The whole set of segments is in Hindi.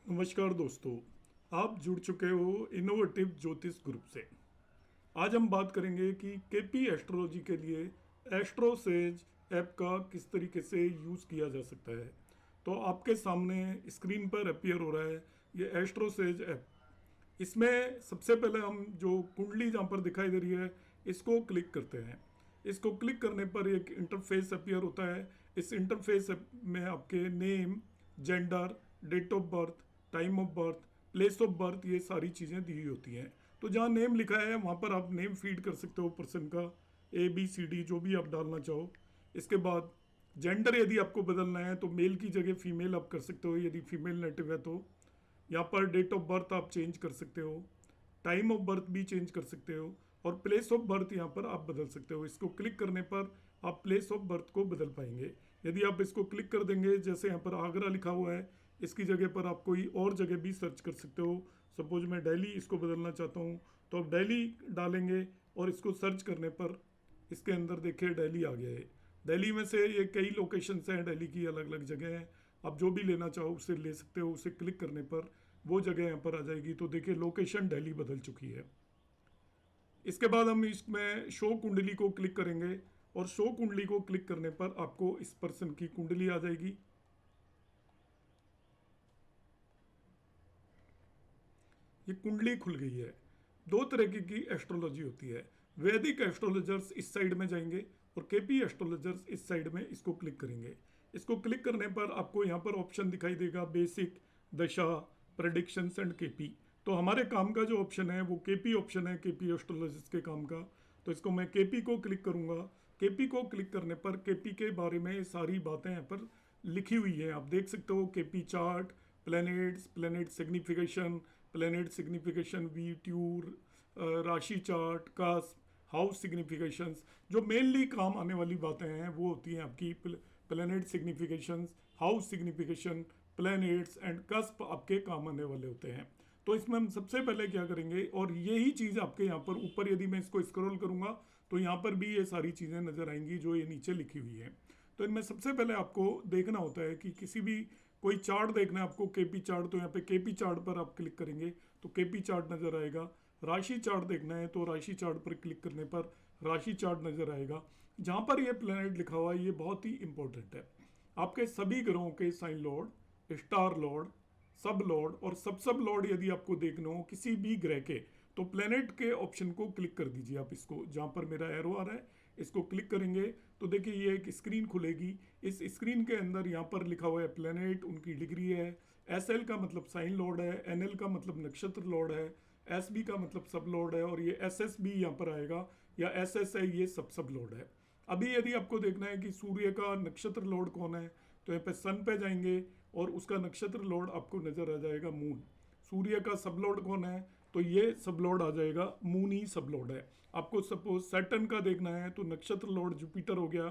नमस्कार दोस्तों, आप जुड़ चुके हो इनोवेटिव ज्योतिष ग्रुप से। आज हम बात करेंगे कि केपी एस्ट्रोलॉजी के लिए एस्ट्रोसेज ऐप का किस तरीके से यूज़ किया जा सकता है। तो आपके सामने स्क्रीन पर अपीयर हो रहा है ये एस्ट्रोसेज ऐप। इसमें सबसे पहले हम जो कुंडली जहाँ पर दिखाई दे रही है इसको क्लिक करते हैं। इसको क्लिक करने पर एक इंटरफेस अपीयर होता है। इस इंटरफेस में आपके name, gender, date of birth, time of birth, place of birth, ये सारी चीज़ें दी होती हैं। तो जहाँ नेम लिखा है वहाँ पर आप नेम फीड कर सकते हो पर्सन का, ABCD जो भी आप डालना चाहो। इसके बाद जेंडर यदि आपको बदलना है तो मेल की जगह फीमेल आप कर सकते हो, यदि फीमेल नेटिव है तो। यहाँ पर डेट ऑफ बर्थ आप चेंज कर सकते हो, टाइम ऑफ बर्थ भी चेंज कर सकते हो, और प्लेस ऑफ बर्थ यहाँ पर आप बदल सकते हो। इसको क्लिक करने पर आप प्लेस ऑफ बर्थ को बदल पाएंगे। यदि आप इसको क्लिक कर देंगे, जैसे यहाँ पर आगरा लिखा हुआ है, इसकी जगह पर आप कोई और जगह भी सर्च कर सकते हो। सपोज मैं दिल्ली इसको बदलना चाहता हूँ तो आप दिल्ली डालेंगे और इसको सर्च करने पर इसके अंदर देखिए दिल्ली आ गया है। दिल्ली में से ये कई लोकेशंस हैं, दिल्ली की अलग अलग जगह हैं। आप जो भी लेना चाहो उसे ले सकते हो। उसे क्लिक करने पर वो जगह यहाँ पर आ जाएगी। तो देखिए लोकेशन दिल्ली बदल चुकी है। इसके बाद हम इसमें शो कुंडली को क्लिक करेंगे और शो कुंडली को क्लिक करने पर आपको इस पर्सन की कुंडली आ जाएगी। ये कुंडली खुल गई है। दो तरह की एस्ट्रोलॉजी होती है। वैदिक एस्ट्रोलॉजर्स इस साइड में जाएंगे और केपी एस्ट्रोलॉजर्स इस साइड में इसको क्लिक करेंगे। इसको क्लिक करने पर आपको यहाँ पर ऑप्शन दिखाई देगा बेसिक, दशा, प्रेडिक्शंस एंड केपी। तो हमारे काम का जो ऑप्शन है वो केपी ऑप्शन है, केपी एस्ट्रोलॉजिस्ट के काम का। तो इसको मैं केपी को क्लिक करूंगा। केपी को क्लिक करने पर केपी के बारे में सारी बातें यहाँ पर लिखी हुई हैं। आप देख सकते हो KP chart, planets, planet signification, वीट्यूर, राशि चार्ट, कास्ट, हाउस सिग्निफिकेशंस। जो मेनली काम आने वाली बातें हैं वो होती हैं आपकी planet significations, house signification, planets and cusp आपके काम आने वाले होते हैं। तो इसमें हम सबसे पहले क्या करेंगे, और यही चीज़ आपके यहाँ पर ऊपर यदि मैं इसको स्क्रॉल करूंगा तो यहाँ पर भी ये सारी चीज़ें नजर आएंगी जो ये नीचे लिखी हुई है। तो इनमें सबसे पहले आपको देखना होता है कि किसी भी कोई चार्ट देखना है आपको, केपी चार्ट। तो यहाँ पे केपी चार्ट पर आप क्लिक करेंगे तो केपी चार्ट नजर आएगा। राशि चार्ट देखना है तो राशि चार्ट पर क्लिक करने पर राशि चार्ट नजर आएगा। जहाँ पर यह प्लैनेट लिखा हुआ है ये बहुत ही इंपॉर्टेंट है। आपके सभी ग्रहों के sign lord, star lord, sub lord और सब लॉर्ड यदि आपको देखना हो किसी भी ग्रह के, तो प्लेनेट के ऑप्शन को क्लिक कर दीजिए। आप इसको जहां पर मेरा एरो आ रहा है इसको क्लिक करेंगे तो देखिए ये एक स्क्रीन खुलेगी। इस स्क्रीन के अंदर यहाँ पर लिखा हुआ है प्लेनेट, उनकी डिग्री है। SL का मतलब साइन लॉर्ड है, NL का मतलब नक्षत्र लॉर्ड है, SB का मतलब सब लॉर्ड है, और ये SS भी यहाँ पर आएगा, या SS है, ये सब लॉर्ड है। अभी यदि आपको देखना है कि सूर्य का नक्षत्र लॉर्ड कौन है तो यहाँ पे सन पे जाएंगे और उसका नक्षत्र लॉर्ड आपको नजर आ जाएगा मून। सूर्य का सब लॉर्ड कौन है तो ये सब लॉर्ड आ जाएगा, मून ही सब लॉर्ड है। आपको सपोज सैटर्न का देखना है तो नक्षत्र लॉर्ड जुपिटर हो गया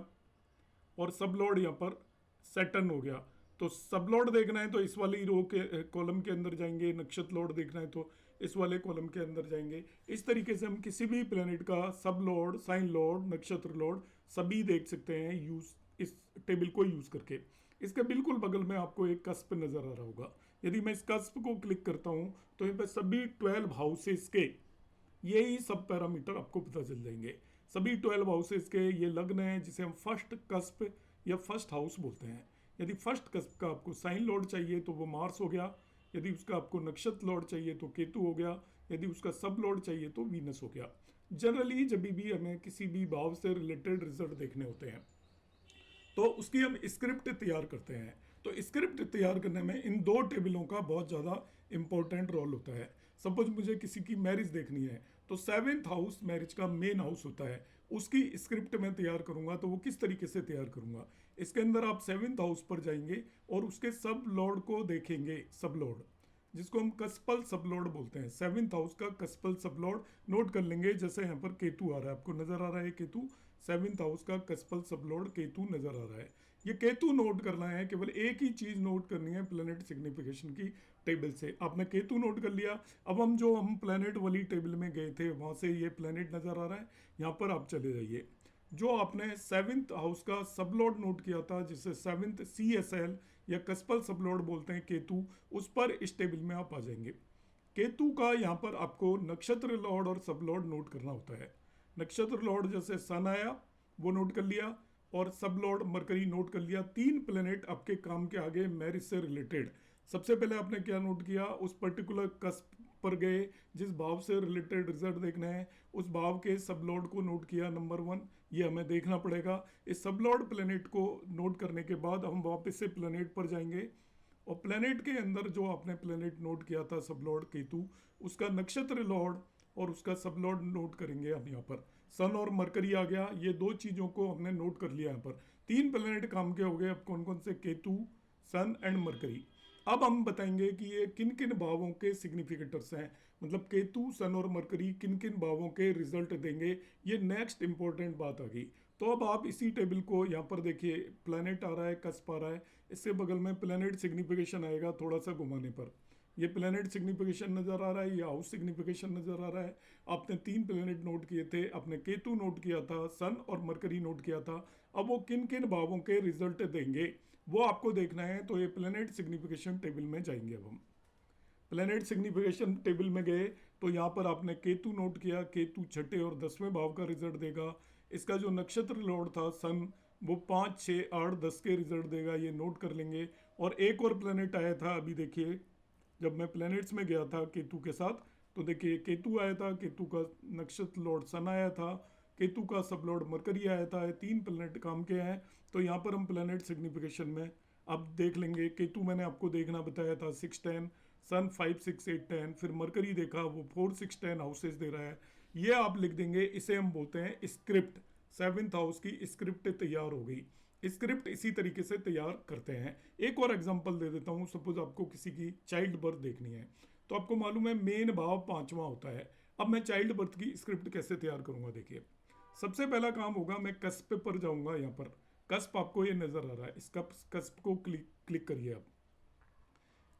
और सब लॉर्ड यहाँ पर सैटर्न हो गया। तो सब लॉर्ड देखना है तो इस वाली रो के कॉलम के अंदर जाएंगे, नक्षत्र लॉर्ड देखना है तो इस वाले कॉलम के अंदर जाएंगे। इस तरीके से हम किसी भी प्लेनेट का सब लॉर्ड, साइन लॉर्ड, नक्षत्र लॉर्ड सभी देख सकते हैं यूज इस टेबल को यूज करके। इसके बिल्कुल बगल में आपको एक कस्प नजर आ रहा होगा। यदि मैं इस कस्प को क्लिक करता हूं तो यहाँ पे सभी 12 हाउसेस के यही सब पैरामीटर आपको पता चल जाएंगे। सभी 12 हाउसेस के ये लग्न है जिसे हम फर्स्ट कस्प या फर्स्ट हाउस बोलते हैं। यदि फर्स्ट कस्प का आपको साइन लॉर्ड चाहिए तो वो मार्स हो गया। यदि उसका आपको नक्षत्र लॉर्ड चाहिए तो केतु हो गया। यदि उसका सब लॉर्ड चाहिए तो वीनस हो गया। जनरली जब भी हमें किसी भी भाव से रिलेटेड रिजल्ट देखने होते हैं तो उसकी हम स्क्रिप्ट तैयार करते हैं। तो स्क्रिप्ट तैयार करने में इन दो टेबलों का बहुत ज़्यादा इंपॉर्टेंट रोल होता है। सपोज मुझे किसी की मैरिज देखनी है तो 7th हाउस मैरिज का मेन हाउस होता है, उसकी स्क्रिप्ट मैं तैयार करूंगा तो वो किस तरीके से तैयार करूंगा। इसके अंदर आप 7th हाउस पर जाएंगे और उसके सब लॉर्ड को देखेंगे, सब लॉर्ड जिसको हम कस्पल सबलॉर्ड बोलते हैं। 7th हाउस का कस्पल सबलॉर्ड नोट कर लेंगे। जैसे यहाँ पर केतु आ रहा है, आपको नजर आ रहा है केतु, 7th हाउस का कस्पल सबलॉर्ड केतु नजर आ रहा है। ये केतु नोट करना है, केवल एक ही चीज नोट करनी है प्लेनेट सिग्निफिकेशन की टेबल से। आपने केतु नोट कर लिया। अब हम प्लेनेट वाली टेबल में गए थे वहां से ये प्लेनेट नजर आ रहा है, यहाँ पर आप चले जाइए। जो आपने 7th हाउस का सबलॉर्ड नोट किया था जिसे 7th CSL या कस्पल सबलॉर्ड बोलते हैं केतु, उस पर इस टेबल में आप आ जाएंगे। केतु का यहाँ पर आपको नक्षत्र लॉर्ड और सब लॉर्ड नोट करना होता है। नक्षत्र लॉर्ड जैसे सन आया वो नोट कर लिया, और सब लॉर्ड मरकरी नोट कर लिया। तीन प्लेनेट आपके काम के आगे मैरिज से रिलेटेड। सबसे पहले आपने क्या नोट किया, उस पर्टिकुलर कस्प पर गए जिस भाव से रिलेटेड रिजल्ट देखना है, उस भाव के सब लॉर्ड को नोट किया नंबर 1। ये हमें देखना पड़ेगा। इस सब लॉर्ड प्लेनेट को नोट करने के बाद हम वापस से प्लेनेट पर जाएंगे, और प्लेनेट के अंदर जो आपने प्लेनेट नोट किया था सब लॉर्ड केतु, उसका नक्षत्र लॉर्ड और उसका सब लॉर्ड नोट करेंगे हम यहाँ पर। सन और मरकरी आ गया, ये दो चीज़ों को हमने नोट कर लिया यहाँ पर। तीन प्लेनेट काम के हो गए। अब कौन कौन से, केतु, सन एंड मरकरी। अब हम बताएंगे कि ये किन किन भावों के सिग्निफिकेटर्स हैं, मतलब केतु, सन और मरकरी किन किन भावों के रिजल्ट देंगे। ये नेक्स्ट इंपॉर्टेंट बात आ गई। तो अब आप इसी टेबल को यहाँ पर देखिए, प्लैनेट आ रहा है, कस्प आ रहा है, इससे बगल में प्लैनेट सिग्निफिकेशन आएगा थोड़ा सा घुमाने पर। ये प्लैनेट सिग्निफिकेशन नजर आ रहा है, ये हाउस सिग्निफिकेशन नजर आ रहा है। आपने तीन प्लैनेट नोट किए थे, आपने केतु नोट किया था, सन और मरकरी नोट किया था। अब वो किन किन भावों के रिजल्ट देंगे वो आपको देखना है। तो ये प्लैनेट सिग्निफिकेशन टेबल में जाएंगे। अब हम प्लैनेट सिग्निफिकेशन टेबल में गए तो यहाँ पर आपने केतु नोट किया, केतु छठे और 10वें भाव का रिजल्ट देगा। इसका जो नक्षत्र लॉर्ड था सन, वो 5, 6, 8, 10 के रिजल्ट देगा, ये नोट कर लेंगे। और एक और प्लैनेट आया था, अभी देखिए जब मैं प्लैनेट्स में गया था केतु के साथ, तो देखिए केतु आया था, केतु का नक्षत्र लॉर्ड सन आया था, केतु का सब लॉर्ड मरकरी आया था। तीन प्लैनेट काम के हैं। तो यहाँ पर हम प्लैनेट सिग्निफिकेशन में अब देख लेंगे। केतु मैंने आपको देखना बताया था 6, 10, सन 5, 6, 8, 10, फिर मरकरी देखा वो 4, 6, 10 हाउसेज दे रहा है। ये आप लिख देंगे, इसे हम बोलते हैं स्क्रिप्ट। 7th हाउस की स्क्रिप्ट तैयार हो गई। स्क्रिप्ट इसी तरीके से तैयार करते हैं। एक और एग्जांपल दे देता हूँ। सपोज आपको किसी की चाइल्ड बर्थ देखनी है, तो आपको मालूम है मेन भाव 5वां होता है। अब मैं चाइल्ड बर्थ की स्क्रिप्ट कैसे तैयार करूंगा, देखिए सबसे पहला काम होगा, मैं कस्प पर जाऊंगा। यहाँ पर कस्प आपको ये नजर आ रहा है, इस कस्प को क्लिक करिए। आप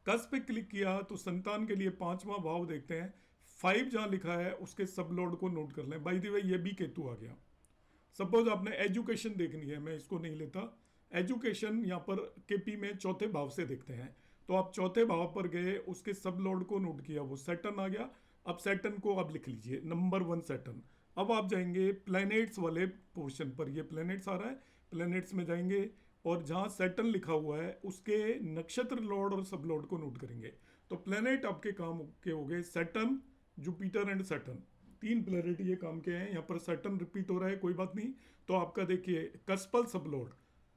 कस्प पे क्लिक किया तो संतान के लिए 5वां भाव देखते हैं। 5 जहां लिखा है उसके सब लॉर्ड को नोट कर लें। बाय द वे ये भी केतु आ गया। सपोज आपने एजुकेशन देखनी है, मैं इसको नहीं लेता। एजुकेशन यहाँ पर केपी में चौथे भाव से देखते हैं। तो आप चौथे भाव पर गए, उसके सब लॉर्ड को नोट किया, वो सैटर्न आ गया। अब सैटर्न को आप लिख लीजिए, नंबर 1 सैटर्न। अब आप जाएंगे प्लैनेट्स वाले पोर्शन पर, ये प्लैनेट्स आ रहा है, प्लैनेट्स में जाएंगे और जहाँ सैटर्न लिखा हुआ है उसके नक्षत्र लॉर्ड और सब लॉर्ड को नोट करेंगे। तो प्लैनेट आपके काम के हो गए सैटर्न, जुपिटर एंड सैटर्न। तीन प्लैनेट ये काम के हैं। यहाँ पर सैटर्न रिपीट हो रहा है, कोई बात नहीं। तो आपका देखिए कस्पल सब लॉर्ड,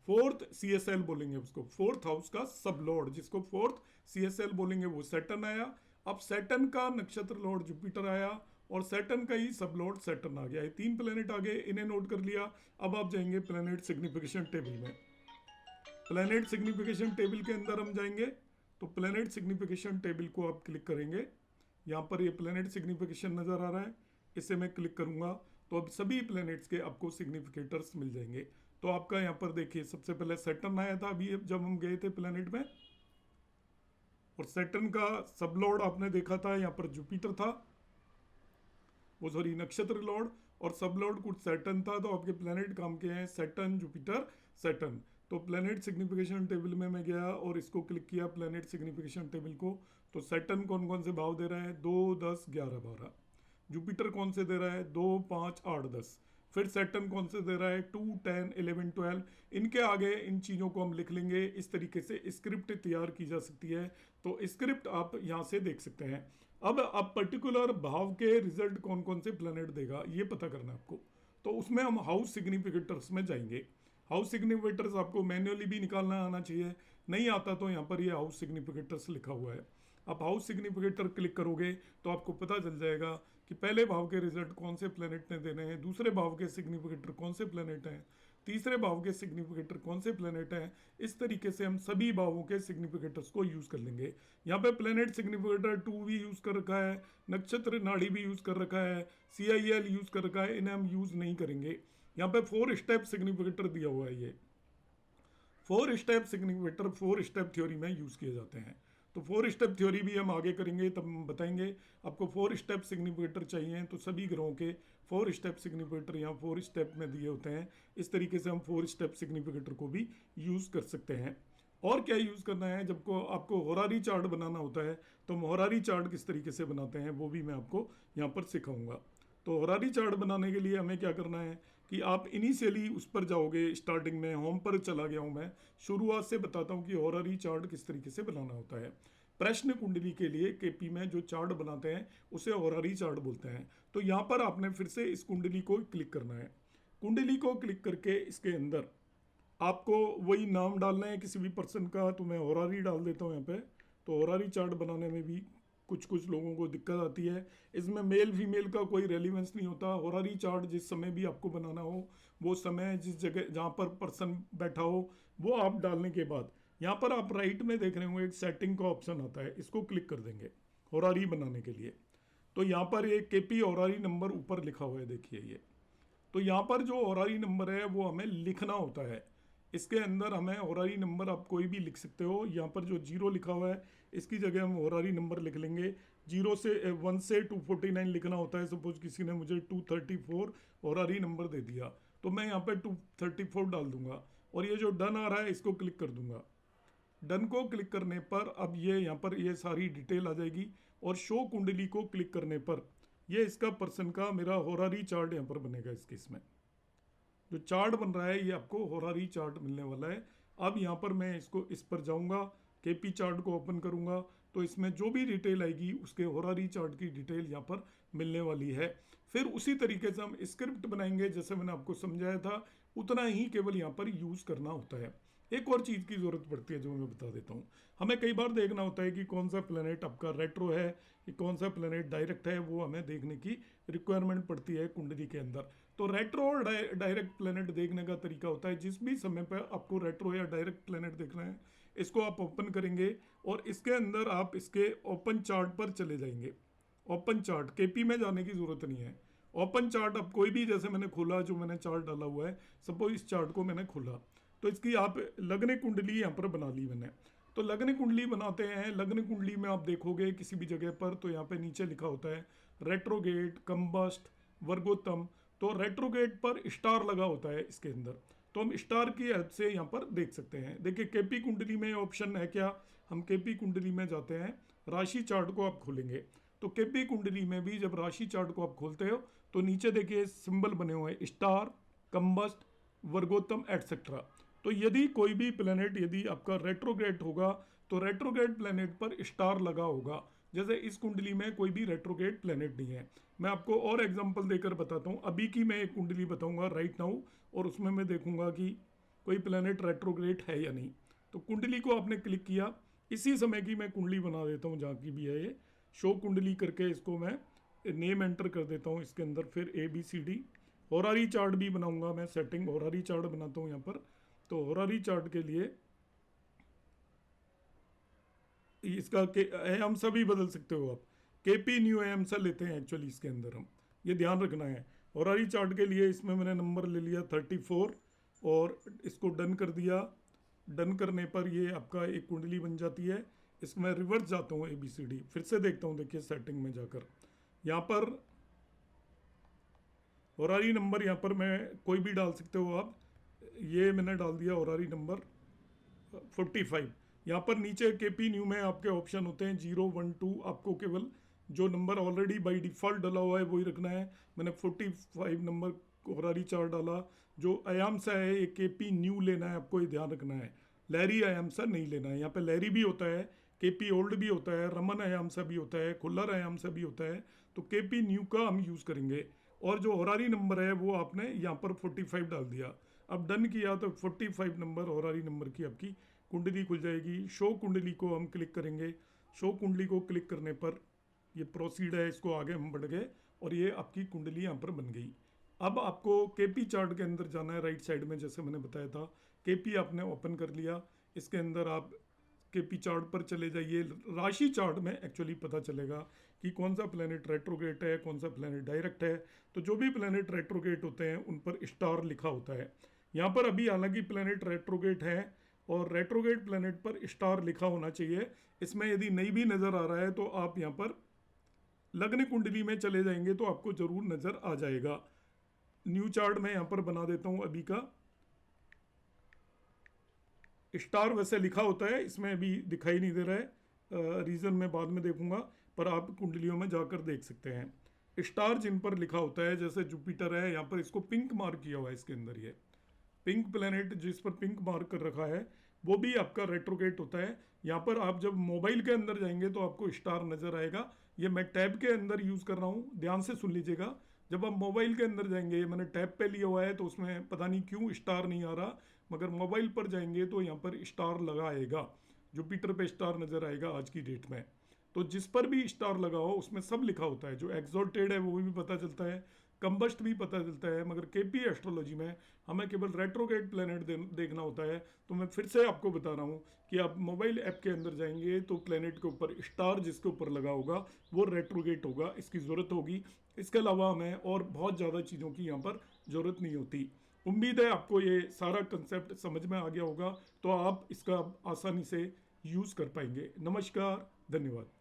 फोर्थ CSL बोलेंगे उसको, फोर्थ हाउस का सब लॉर्ड जिसको फोर्थ CSL बोलेंगे, वो सैटर्न आया। अब सैटर्न का नक्षत्र लॉर्ड जुपिटर आया और सैटर्न का ही सब लॉर्ड सैटर्न आ गया। ये तीन प्लैनेट आ गए, इन्हें नोट कर लिया। अब आप जाएंगे प्लैनेट सिग्निफिकेशन टेबल में। प्लैनेट सिग्निफिकेशन टेबल के अंदर हम जाएंगे तो प्लैनेट सिग्निफिकेशन टेबल को आप क्लिक करेंगे। यहाँ पर ये प्लैनेट सिग्निफिकेशन नज़र आ रहा है, इसे मैं क्लिक करूँगा तो अब सभी प्लैनेट्स के आपको सिग्निफिकेटर्स मिल जाएंगे। तो आपका यहाँ पर देखिए सबसे पहले सैटर्न आया था अभी जब हम गए थे प्लैनेट में, और सैटर्न का सब लॉर्ड आपने देखा था यहाँ पर जुपिटर था, वो सॉरी नक्षत्र लॉर्ड, और सब लॉर्ड कुछ सैटर्न था। तो आपके प्लैनेट काम के हैं सैटर्न, जुपिटर, सैटर्न। तो प्लैनेट सिग्निफिकेशन टेबल में मैं गया और इसको क्लिक किया प्लैनेट सिग्निफिकेशन टेबल को। तो सैटर्न कौन कौन से भाव दे रहा है, 2, 10, 11, 12। जुपिटर कौन से दे रहा है, 2, 5, 8, 10। फिर सैटर्न कौन से दे रहा है, 2, 10, 11, 12। इनके आगे इन चीज़ों को हम लिख लेंगे। इस तरीके से स्क्रिप्ट तैयार की जा सकती है। तो स्क्रिप्ट आप यहाँ से देख सकते हैं। अब आप पर्टिकुलर भाव के रिजल्ट कौन कौन से प्लैनेट देगा ये पता करना है आपको। तो उसमें हम हाउस सिग्निफिकेटर्स में जाएंगे। हाउस सिग्निफिकेटर्स आपको मैन्युअली भी निकालना आना चाहिए, नहीं आता तो यहाँ पर ये हाउस सिग्निफिकेटर्स लिखा हुआ है। आप हाउस सिग्निफिकेटर क्लिक करोगे तो आपको पता चल जाएगा कि पहले भाव के रिजल्ट कौन से प्लैनेट ने देने हैं, दूसरे भाव के सिग्निफिकेटर कौन से प्लैनेट हैं, तीसरे भाव के सिग्निफिकेटर कौन से प्लैनेट हैं। इस तरीके से हम सभी भावों के सिग्निफिकेटर्स को यूज़ कर लेंगे। यहाँ पे प्लैनेट सिग्निफिकेटर 2 भी यूज़ कर रखा है, नक्षत्र नाड़ी भी यूज़ कर रखा है, CIL यूज़ कर रखा है, इन्हें हम यूज़ नहीं करेंगे। यहाँ पे 4 स्टेप सिग्निफिकेटर दिया हुआ है। ये 4 स्टेप सिग्निफिकेटर 4 स्टेप थ्योरी में यूज़ किए जाते हैं। तो 4 स्टेप थ्योरी भी हम आगे करेंगे, तब हम बताएंगे। आपको 4 स्टेप सिग्निफिकेटर चाहिए तो सभी ग्रहों के 4 स्टेप सिग्निफिकेटर यहाँ 4 स्टेप में दिए होते हैं। इस तरीके से हम 4 स्टेप सिग्निफिकेटर को भी यूज़ कर सकते हैं। और क्या यूज़ करना है जब को आपको होरारी चार्ट बनाना होता है, तो हम होरारी चार्ट किस तरीके से बनाते हैं वो भी मैं आपको यहाँ पर सिखाऊंगा। तो होरारी चार्ट बनाने के लिए हमें क्या करना है कि आप इनिशियली उस पर जाओगे, स्टार्टिंग में होम पर चला गया हूँ मैं, शुरुआत से बताता हूँ कि होरारी चार्ट किस तरीके से बनाना होता है। प्रश्न कुंडली के लिए केपी में जो चार्ट बनाते हैं उसे होरारी चार्ट बोलते हैं। तो यहाँ पर आपने फिर से इस कुंडली को क्लिक करना है। कुंडली को क्लिक करके इसके अंदर आपको वही नाम डालना है किसी भी पर्सन का, तो मैं होरारी डाल देता हूँ यहाँ पे। तो होरारी चार्ट बनाने में भी कुछ कुछ लोगों को दिक्कत आती है, इसमें मेल फीमेल का कोई रेलिवेंस नहीं होता। होरारी चार्ट जिस समय भी आपको बनाना हो, वो समय जिस जगह जहाँ पर पर्सन बैठा हो वो आप डालने के बाद यहाँ पर आप राइट में देख रहे होंगे एक सेटिंग का ऑप्शन आता है, इसको क्लिक कर देंगे होरारी बनाने के लिए। तो यहाँ पर ये केपी होरारी नंबर ऊपर लिखा हुआ है, देखिए ये। तो यहाँ पर जो होरारी नंबर है वो हमें लिखना होता है। इसके अंदर हमें होरारी नंबर आप कोई भी लिख सकते हो। यहाँ पर जो 0 लिखा हुआ है इसकी जगह हम होरारी नंबर लिख लेंगे। 1 से 249 लिखना होता है। सपोज किसी ने मुझे 234 होरारी नंबर दे दिया, तो मैं यहाँ पे 234 डाल दूंगा और ये जो डन आ रहा है इसको क्लिक कर दूंगा। डन को क्लिक करने पर अब ये यहाँ पर ये सारी डिटेल आ जाएगी और शो कुंडली को क्लिक करने पर ये इसका पर्सन का मेरा होरारी चार्ट यहाँ पर बनेगा। इस केस में जो चार्ट बन रहा है ये आपको होरारी चार्ट मिलने वाला है। अब यहाँ पर मैं इसको इस पर जाऊँगा, केपी चार्ट को ओपन करूँगा, तो इसमें जो भी डिटेल आएगी उसके होरारी चार्ट की डिटेल यहाँ पर मिलने वाली है। फिर उसी तरीके से हम स्क्रिप्ट बनाएंगे, जैसे मैंने आपको समझाया था उतना ही केवल यहाँ पर यूज़ करना होता है। एक और चीज़ की ज़रूरत पड़ती है जो मैं बता देता हूँ। हमें कई बार देखना होता है कि कौन सा प्लेनेट आपका रेट्रो है कि कौन सा प्लेनेट डायरेक्ट है, वो हमें देखने की रिक्वायरमेंट पड़ती है कुंडली के अंदर। तो रेट्रो और डायरेक्ट प्लेनेट देखने का तरीका होता है, जिस भी समय पर आपको रेट्रो या डायरेक्ट प्लेनेट देखना है इसको आप ओपन करेंगे और इसके अंदर आप इसके ओपन चार्ट पर चले जाएंगे। ओपन चार्ट, केपी में जाने की ज़रूरत नहीं है। ओपन चार्ट आप कोई भी, जैसे मैंने खोला, जो मैंने चार्ट डाला हुआ है, सपोज इस चार्ट को मैंने खोला, तो इसकी आप लग्न कुंडली यहाँ पर बना ली मैंने। तो लग्न कुंडली बनाते हैं। लग्न कुंडली में आप देखोगे किसी भी जगह पर तो यहाँ पे नीचे लिखा होता है रेट्रोगेट, कंबस्ट, वर्गोत्तम। तो रेट्रोगेट पर स्टार लगा होता है इसके अंदर, तो हम स्टार की हेल्प से यहाँ पर देख सकते हैं। देखिए केपी कुंडली में ऑप्शन है क्या, हम केपी कुंडली में जाते हैं, राशि चार्ट को आप खोलेंगे। तो केपी कुंडली में भी जब राशि चार्ट को आप खोलते हो तो नीचे देखिए सिंबल बने हुए हैं, स्टार, कंबस्ट, वर्गोत्तम एटसेट्रा। तो यदि कोई भी प्लेनेट यदि आपका रेट्रोग्रेड होगा तो रेट्रोग्रेड प्लेनेट पर स्टार लगा होगा। जैसे इस कुंडली में कोई भी रेट्रोग्रेड प्लेनेट नहीं है। मैं आपको और एग्जांपल देकर बताता हूँ। अभी की मैं एक कुंडली बताऊंगा राइट नाउ, और उसमें मैं देखूंगा कि कोई प्लेनेट रेट्रोग्रेड है या नहीं। तो कुंडली को आपने क्लिक किया, इसी समय की मैं कुंडली बना देता हूँ जहाँ की भी है ये। शो कुंडली करके इसको मैं नेम एंटर कर देता हूँ इसके अंदर, फिर ABCD। होरारी चार्ट भी बनाऊंगा मैं, सेटिंग होरारी चार्ट बनाता हूँ यहाँ पर। तो होरारी चार्ट के लिए इसका हम सभी बदल सकते हो आप। केपी न्यू सा लेते हैं एक्चुअली इसके अंदर हम, ये ध्यान रखना है। होरारी चार्ट के लिए इसमें मैंने नंबर ले लिया 34 और इसको डन कर दिया। डन करने पर ये आपका एक कुंडली बन जाती है। इसमें रिवर्स जाता हूँ ABCD, फिर से देखता हूँ। देखिए सेटिंग में जाकर यहाँ पर होरारी नंबर यहाँ पर मैं कोई भी डाल सकते हो आप। ये मैंने डाल दिया होरारी नंबर 45। यहाँ पर नीचे केपी न्यू में आपके ऑप्शन होते हैं 0, 1, 2। आपको केवल जो नंबर ऑलरेडी बाय डिफ़ॉल्ट डाला हुआ है वही रखना है। मैंने 45 नंबर होरारी चार्ट डाला। जो अयामसा है ये केपी न्यू लेना है, आपको ये ध्यान रखना है। लहरी अयामसा नहीं लेना है। यहाँ पे लहरी भी होता है, केपी ओल्ड भी होता है, रमन अयामसा भी होता है, खुल्लर अयामसा भी होता है। तो केपी न्यू का हम यूज़ करेंगे। और जो होरारी नंबर है वो आपने यहाँ पर 45 डाल दिया। अब डन किया तो 45 नंबर होरारी नंबर की आपकी कुंडली खुल जाएगी। शो कुंडली को हम क्लिक करेंगे। शो कुंडली को क्लिक करने पर ये प्रोसीड है, इसको आगे हम बढ़ गए और ये आपकी कुंडली यहाँ पर बन गई। अब आपको केपी चार्ट के अंदर जाना है, राइट साइड में जैसे मैंने बताया था। केपी आपने ओपन कर लिया, इसके अंदर आप केपी चार्ट पर चले जाइए। राशि चार्ट में एक्चुअली पता चलेगा कि कौन सा प्लेनेट रेट्रोगेट है, कौन सा प्लेनेट डायरेक्ट है। तो जो भी प्लेनेट रेट्रोगेट होते हैं उन पर स्टार लिखा होता है। यहाँ पर अभी हालांकि प्लेनेट रेट्रोगेट है और रेट्रोगेट प्लेनेट पर स्टार लिखा होना चाहिए। इसमें यदि नहीं भी नज़र आ रहा है तो आप यहाँ पर लग्न कुंडली में चले जाएंगे तो आपको ज़रूर नज़र आ जाएगा। न्यू चार्ट मैं यहाँ पर बना देता हूँ अभी का। स्टार वैसे लिखा होता है, इसमें अभी दिखाई नहीं दे रहा है, रीज़न मैं बाद में देखूंगा, पर आप कुंडलियों में जाकर देख सकते हैं। स्टार जिन पर लिखा होता है, जैसे जुपिटर है, यहाँ पर इसको पिंक मार्क किया हुआ है, इसके अंदर ये पिंक प्लेनेट जिस पर पिंक मार्क कर रखा है वो भी आपका रेट्रोगेट होता है। यहाँ पर आप जब मोबाइल के अंदर जाएंगे तो आपको स्टार नज़र आएगा। ये मैं टैब के अंदर यूज़ कर रहा हूँ, ध्यान से सुन लीजिएगा। जब आप मोबाइल के अंदर जाएंगे, मैंने टैब पे लिया हुआ है तो उसमें पता नहीं क्यों स्टार नहीं आ रहा, मगर मोबाइल पर जाएंगे तो यहाँ पर स्टार लगा आएगा, जुपिटर पे स्टार नज़र आएगा आज की डेट में। तो जिस पर भी स्टार लगा हो उसमें सब लिखा होता है, जो एग्जॉल्टेड है वो भी पता चलता है, कंबस्ट भी पता चलता है। मगर केपी एस्ट्रोलॉजी में हमें केवल रेट्रोगेट प्लेनेट देखना होता है। तो मैं फिर से आपको बता रहा हूँ कि आप मोबाइल ऐप के अंदर जाएंगे तो प्लेनेट के ऊपर स्टार जिसके ऊपर लगा होगा वो रेट्रोगेट होगा, इसकी ज़रूरत होगी। इसके अलावा हमें और बहुत ज़्यादा चीज़ों की यहाँ पर ज़रूरत नहीं होती। उम्मीद है आपको ये सारा कंसेप्ट समझ में आ गया होगा, तो आप इसका आसानी से यूज़ कर पाएंगे। नमस्कार, धन्यवाद।